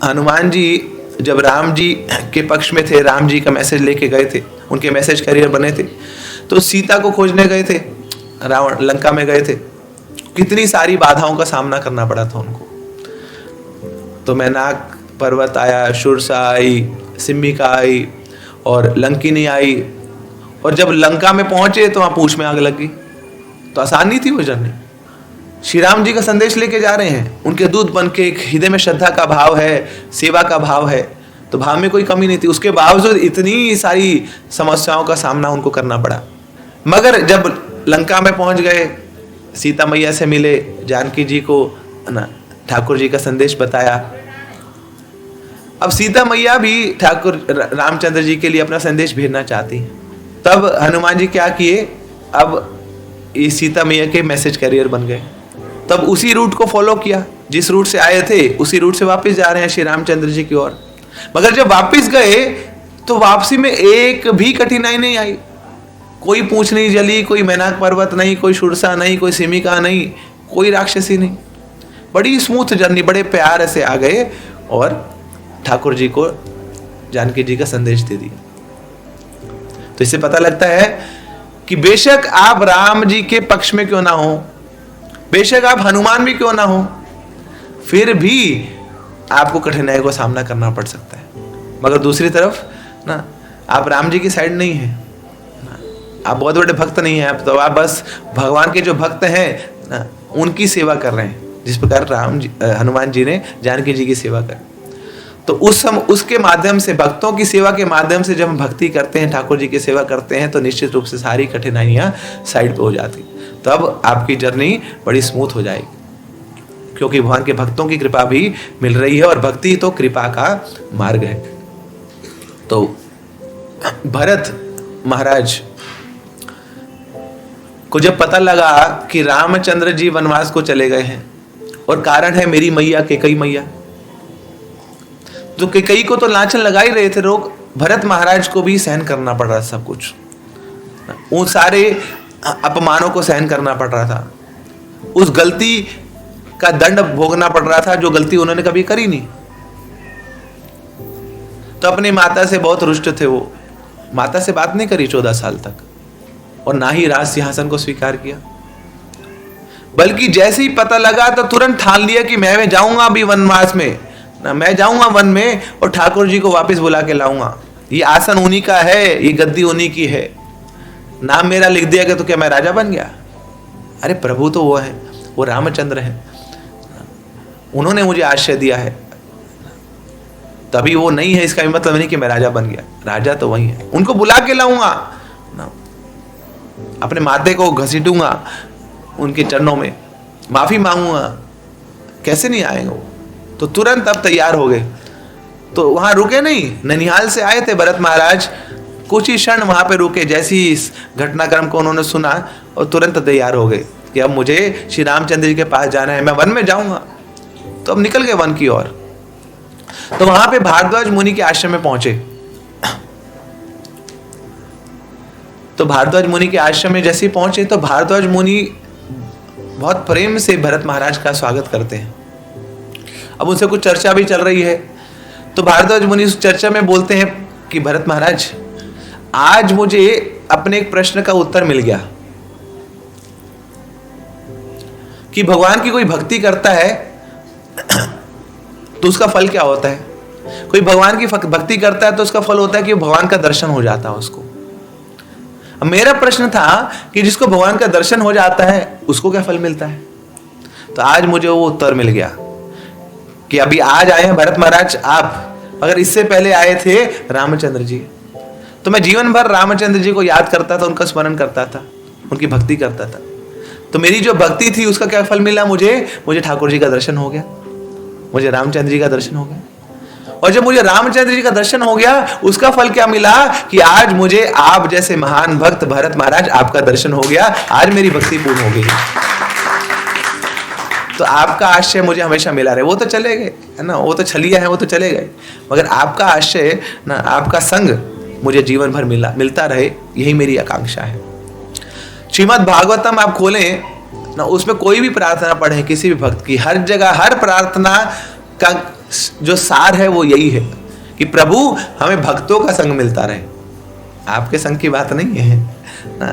हनुमान जी जब राम जी के पक्ष में थे, राम जी का मैसेज लेके गए थे, उनके मैसेज कैरियर बने थे, तो सीता को खोजने गए थे, रावण लंका में गए थे, कितनी सारी बाधाओं का सामना करना पड़ा था उनको। तो मैनाक पर्वत आया, शुरसा आई, सिम्मिका आई और लंकिनी आई, और जब लंका में पहुंचे तो वहां पूंछ में आग लग गई। तो आसान नहीं थी वो जर्नी। श्री राम जी का संदेश लेके जा रहे हैं, उनके दूत बन के, एक हृदय में श्रद्धा का भाव है, सेवा का भाव है, तो भाव में कोई कमी नहीं थी, उसके बावजूद इतनी सारी समस्याओं का सामना उनको करना पड़ा। मगर जब लंका में पहुंच गए, सीता मैया से मिले, जानकी जी को ना ठाकुर जी का संदेश बताया। अब सीता मैया भी ठाकुर रामचंद्र जी के लिए अपना संदेश भेजना चाहती है। तब हनुमान जी क्या किए, अब ये सीता मैया के मैसेज कैरियर बन गए। तब उसी रूट को फॉलो किया, जिस रूट से आए थे उसी रूट से वापस जा रहे हैं श्री रामचंद्र जी की ओर। मगर जब वापस गए तो वापसी में एक भी कठिनाई नहीं आई, कोई पूंछ नहीं जली, कोई मैनाक पर्वत नहीं, कोई शुरसा नहीं, कोई सिमिका नहीं, कोई राक्षसी नहीं, बड़ी स्मूथ जर्नी, बड़े प्यार से आ गए और ठाकुर जी को जानकी जी का संदेश दे दिया। तो इससे पता लगता है कि बेशक आप राम जी के पक्ष में क्यों ना हो, बेशक आप हनुमान भी क्यों ना हो, फिर भी आपको कठिनाई का सामना करना पड़ सकता है। मगर दूसरी तरफ ना, आप राम जी की साइड नहीं है, आप बहुत बड़े भक्त नहीं हैं, आप तो आप बस भगवान के जो भक्त हैं ना, उनकी सेवा कर रहे हैं, जिस प्रकार हनुमान जी ने जानकी जी की सेवा कर। तो उसके माध्यम से, भक्तों की सेवा के माध्यम से जब हम भक्ति करते हैं, ठाकुर जी की सेवा करते हैं, तो निश्चित रूप से सारी कठिनाइयां साइड पे हो जाती, तब आपकी जर्नी बड़ी स्मूथ हो जाएगी, क्योंकि भगवान के भक्तों की कृपा भी मिल रही है, और भक्ति तो कृपा का मार्ग है। तो भरत महाराज को जब पता लगा कि रामचंद्र जी वनवास को चले गए हैं और कारण है मेरी मैया कैकेयी मैया, तो कैकेयी को तो लांछन लगा ही रहे थे लोग, भरत महाराज को भी सहन करना पड़ रहा था सब कुछ, उन सारे अपमानों को सहन करना पड़ रहा था, उस गलती का दंड भोगना पड़ रहा था जो गलती उन्होंने कभी करी नहीं। तो अपनी माता से बहुत रुष्ट थे वो, माता से बात नहीं करी 14 साल तक, और ना ही राज सिंहासन को स्वीकार किया, बल्कि जैसे ही पता लगा तो तुरंत ठान लिया कि मैं जाऊंगा अभी वनवास में ना, मैं जाऊंगा वन में और ठाकुर जी को वापस बुला के लाऊंगा, ये आसन उन्हीं का है, ये गद्दी उन्हीं की है, नाम मेरा लिख दिया गया तो क्या मैं राजा बन गया? अरे प्रभु तो वो है, वो रामचंद्र है, उन्होंने मुझे आश्रय दिया है, तभी वो नहीं है इसका मतलब नहीं कि मैं राजा बन गया, राजा तो वही है, उनको बुला के लाऊंगा, अपने माथे को घसीटूंगा उनके चरणों में, माफी मांगूंगा, कैसे नहीं आएंगे वो? तो तुरंत अब तैयार हो गए। तो वहां रुके नहीं, ननिहाल से आए थे भरत महाराज, कुछ ही क्षण वहां पे रुके, जैसे ही इस घटनाक्रम को उन्होंने सुना और तुरंत तैयार हो गए कि अब मुझे श्री रामचंद्र जी के पास जाना है, मैं वन में जाऊंगा। तो अब निकल गए वन की ओर। तो वहां पे भारद्वाज मुनि के आश्रम में पहुंचे। तो भारद्वाज मुनि के आश्रम में जैसे ही पहुंचे तो भारद्वाज मुनि बहुत प्रेम से भरत महाराज का स्वागत करते हैं। अब उनसे कुछ चर्चा भी चल रही है, तो भारद्वाज मुनि उस चर्चा में बोलते हैं कि भरत महाराज, आज मुझे अपने एक प्रश्न का उत्तर मिल गया कि भगवान की कोई भक्ति करता है तो उसका फल क्या होता है। कोई भगवान की भक्ति करता है तो उसका फल होता है कि भगवान का दर्शन हो जाता है उसको। अब मेरा प्रश्न था कि जिसको भगवान का दर्शन हो जाता है उसको क्या फल मिलता है। तो आज मुझे वो उत्तर मिल गया कि अभी आज आए हैं भरत महाराज आप, अगर इससे पहले आए थे रामचंद्र जी, तो मैं जीवन भर रामचंद्र जी को याद करता था, उनका स्मरण करता था, उनकी भक्ति करता था। तो मेरी जो भक्ति थी उसका क्या फल मिला? मुझे ठाकुर जी का दर्शन हो गया, मुझे रामचंद्र जी का दर्शन हो गया। और जब मुझे रामचंद्र जी का दर्शन हो गया उसका फल क्या मिला कि आज मुझे आप जैसे महान भक्त भरत महाराज आपका दर्शन हो गया, आज मेरी भक्ति पूर्ण हो गई। तो आपका आश्रय मुझे हमेशा मिला रहे। वो तो चले गए है ना, वो तो छलिया है, वो तो चले गए, मगर आपका आश्रय ना, आपका संग मुझे जीवन भर मिलता रहे, यही मेरी आकांक्षा है। श्रीमद् भागवतम आप खोलें ना, उसमें कोई भी प्रार्थना पढ़े किसी भी भक्त की, हर जगह हर प्रार्थना का जो सार है वो यही है कि प्रभु हमें भक्तों का संग मिलता रहे। आपके संग की बात नहीं है ना,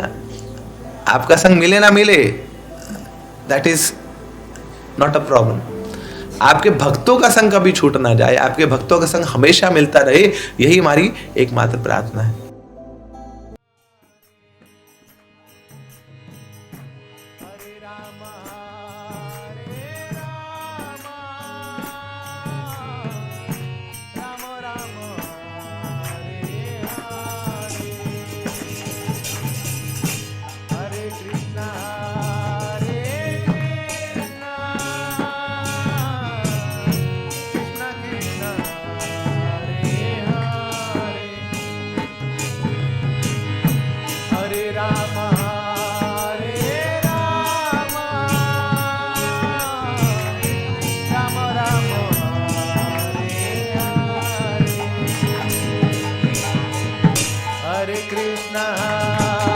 आपका संग मिले ना मिले, that is not a problem. आपके भक्तों का संग कभी छूट ना जाए, आपके भक्तों का संग हमेशा मिलता रहे, यही हमारी एकमात्र प्रार्थना है। Krishna